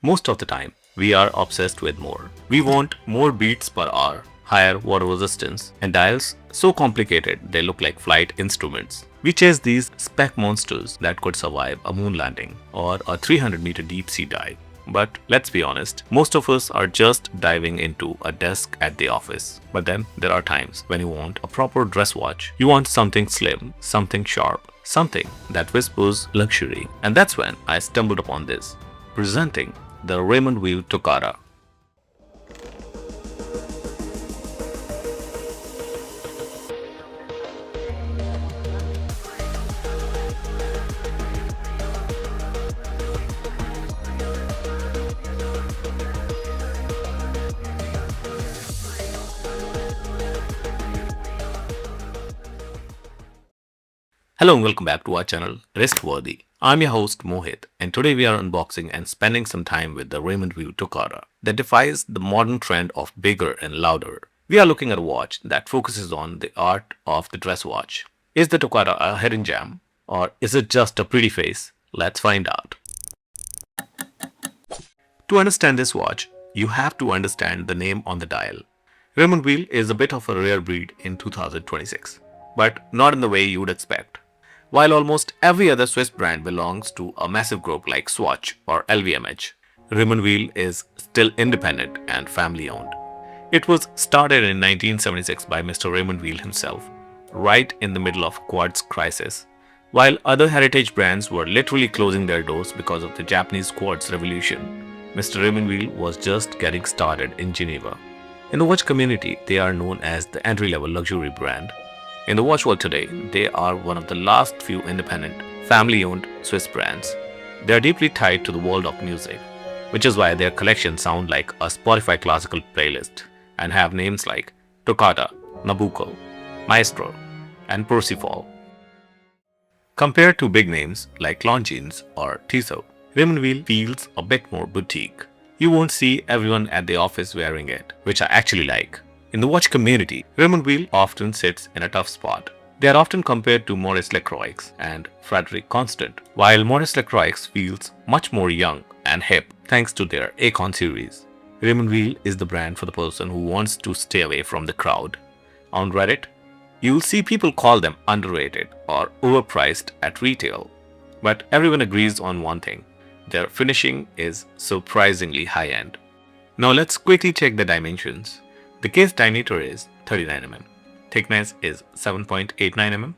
Most of the time, we are obsessed with more. We want more beats per hour, higher water resistance, and dials so complicated they look like flight instruments. We chase these spec monsters that could survive a moon landing or a 300-meter deep sea dive. But let's be honest, most of us are just diving into a desk at the office. But then there are times when you want a proper dress watch. You want something slim, something sharp, something that whispers luxury. And that's when I stumbled upon this. Presenting the Raymond Weil Toccata. Hello and welcome back to our channel Restworthy. I'm your host Mohit, and today we are unboxing and spending some time with the Raymond Weil Toccata that defies the modern trend of bigger and louder. We are looking at a watch that focuses on the art of the dress watch. Is the Tokata a hidden gem, or is it just a pretty face? Let's find out. To understand this watch, you have to understand the name on the dial. Raymond Weil is a bit of a rare breed in 2026, but not in the way you would expect. While almost every other Swiss brand belongs to a massive group like Swatch or LVMH, Raymond Weil is still independent and family owned. It was started in 1976 by Mr. Raymond Weil himself, right in the middle of quartz crisis, while other heritage brands were literally closing their doors because of the Japanese quartz revolution. Mr. Raymond Weil was just getting started in Geneva. In the watch community, they are known as the entry-level luxury brand. In the watch world today, they are one of the last few independent, family-owned Swiss brands. They are deeply tied to the world of music, which is why their collections sound like a Spotify classical playlist and have names like Tokata, Nabucco, Maestro, and Percival. Compared to big names like Longines or Tissot, Raymond Weil feels a bit more boutique. You won't see everyone at the office wearing it, which I actually like. In the watch community, Raymond Weil often sits in a tough spot. They are often compared to Maurice Lacroix and Frederic Constant, while Maurice Lacroix feels much more young and hip thanks to their Acon series. Raymond Weil is the brand for the person who wants to stay away from the crowd. On Reddit, you'll see people call them underrated or overpriced at retail. But everyone agrees on one thing: their finishing is surprisingly high-end. Now let's quickly check the dimensions. The case diameter is 39 mm, thickness is 7.89 mm,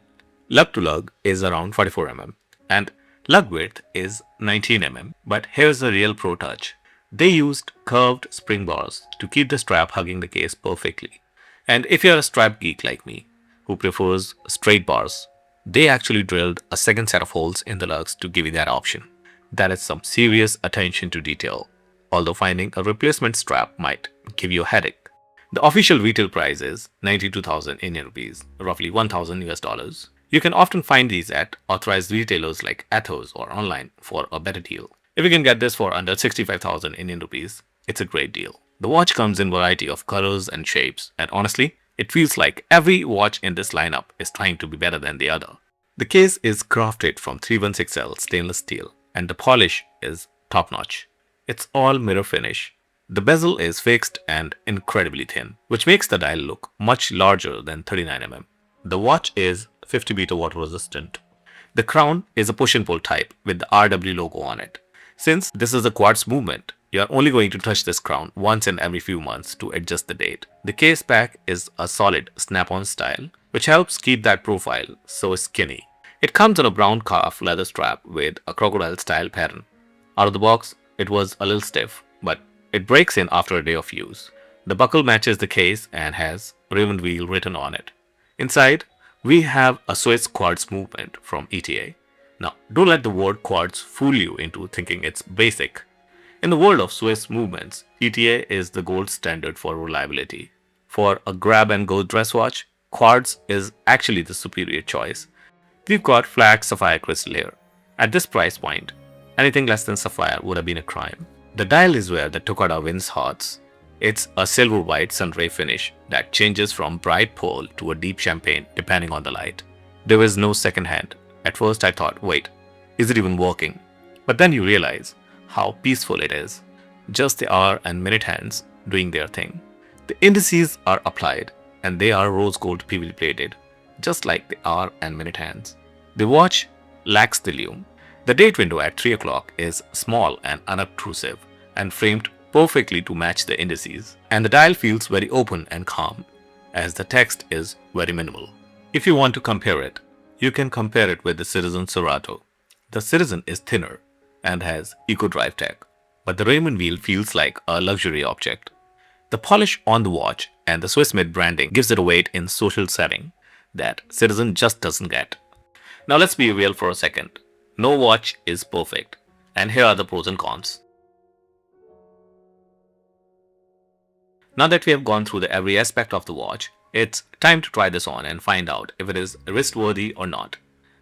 lug to lug is around 44 mm, and lug width is 19 mm. But here's the real pro touch. They used curved spring bars to keep the strap hugging the case perfectly. And if you're a strap geek like me, who prefers straight bars, they actually drilled a second set of holes in the lugs to give you that option. That is some serious attention to detail, although finding a replacement strap might give you a headache. The official retail price is 92,000 Indian rupees, roughly 1,000 US dollars. You can often find these at authorized retailers like Athos or online for a better deal. If you can get this for under 65,000 Indian rupees, it's a great deal. The watch comes in a variety of colors and shapes, and honestly, it feels like every watch in this lineup is trying to be better than the other. The case is crafted from 316L stainless steel, and the polish is top-notch. It's all mirror finish. The bezel is fixed and incredibly thin, which makes the dial look much larger than 39 mm. The watch is 50-meter water resistant. The crown is a push and pull type with the RW logo on it. Since this is a quartz movement, you are only going to touch this crown once in every few months to adjust the date. The case back is a solid snap-on style, which helps keep that profile so skinny. It comes in a brown calf leather strap with a crocodile style pattern. Out of the box, it was a little stiff, but it breaks in after a day of use. The buckle matches the case and has Raymond Weil written on it. Inside, we have a Swiss quartz movement from ETA. Now, don't let the word quartz fool you into thinking it's basic. In the world of Swiss movements, ETA is the gold standard for reliability. For a grab-and-go dress watch, quartz is actually the superior choice. We've got flat sapphire crystal here. At this price point, anything less than sapphire would have been a crime. The dial is where the Tokata wins hearts. It's a silver-white sunray finish that changes from bright pearl to a deep champagne depending on the light. There is no second hand. At first I thought, wait, is it even working? But then you realize how peaceful it is. just the hour and minute hands doing their thing. The indices are applied and they are rose gold PVD plated, just like the hour and minute hands. The watch lacks the lume. The date window at 3 o'clock is small and unobtrusive and framed perfectly to match the indices. And the dial feels very open and calm as the text is very minimal. If you want to compare it, you can compare it with the Citizen Serato. The Citizen is thinner and has eco-drive tech, but the Raymond wheel feels like a luxury object. The polish on the watch and the Swiss-made branding gives it a weight in social setting that Citizen just doesn't get. Now let's be real for a second. No watch is perfect, and here are the pros and cons. Now that we have gone through every aspect of the watch, it's time to try this on and find out if it is wrist-worthy or not.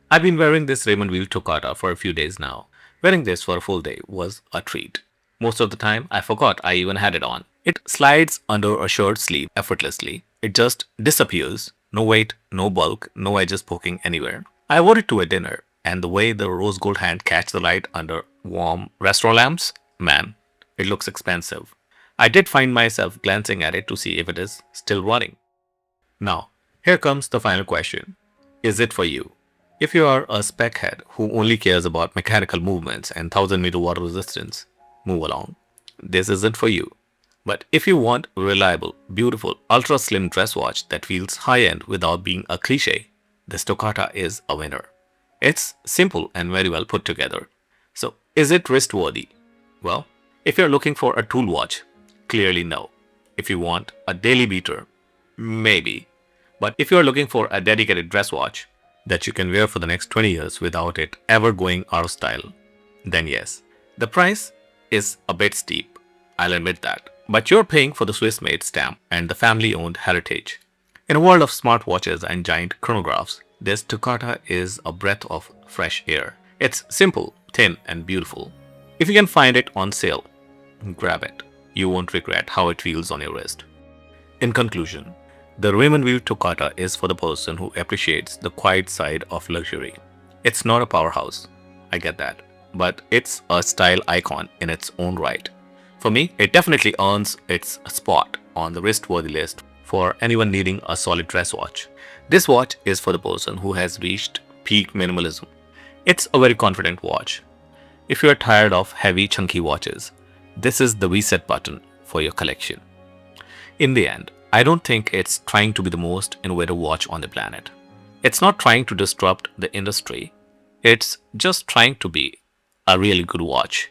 I've been wearing this Raymond Weil Toccata for a few days now. Wearing this for a full day was a treat. Most of the time, I forgot I even had it on. It slides under a shirt sleeve effortlessly. It just disappears. No weight, no bulk, no edges poking anywhere. I wore it to a dinner, and the way the rose gold hand catch the light under warm restaurant lamps, man, it looks expensive. I did find myself glancing at it to see if it is still running. Now, here comes the final question. Is it for you? If you are a spechead who only cares about mechanical movements and 1000-meter water resistance, move along. This isn't for you. But if you want a reliable, beautiful, ultra-slim dress watch that feels high-end without being a cliche, this Tokata is a winner. It's simple and very well put together. So, is it wrist-worthy? Well, if you're looking for a tool watch, clearly no. If you want a daily beater, maybe. But if you're looking for a dedicated dress watch that you can wear for the next 20 years without it ever going out of style, then yes. The price is a bit steep, I'll admit that. But you're paying for the Swiss-made stamp and the family-owned heritage. In a world of smartwatches and giant chronographs, this Tokata is a breath of fresh air. It's simple, thin, and beautiful. If you can find it on sale, grab it. You won't regret how it feels on your wrist. In conclusion, the Raymond Weil Toccata is for the person who appreciates the quiet side of luxury. It's not a powerhouse, I get that, but it's a style icon in its own right. For me, it definitely earns its spot on the wrist-worthy list for anyone needing a solid dress watch. This watch is for the person who has reached peak minimalism. It's a very confident watch. If you are tired of heavy, chunky watches, this is the reset button for your collection. In the end, I don't think it's trying to be the most innovative watch on the planet. It's not trying to disrupt the industry. It's just trying to be a really good watch.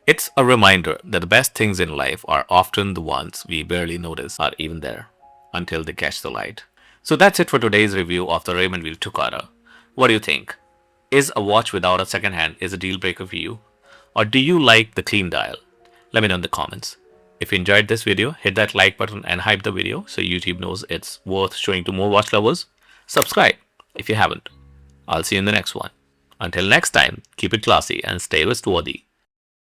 It's a reminder that the best things in life are often the ones we barely notice are even there until they catch the light. So that's it for today's review of the Raymond Weil Toccata. What do you think? Is a watch without a second hand is a deal breaker for you? Or do you like the clean dial? Let me know in the comments. If you enjoyed this video, hit that like button and hype the video so YouTube knows it's worth showing to more watch lovers. Subscribe if you haven't. I'll see you in the next one. Until next time, keep it classy and stay wristworthy.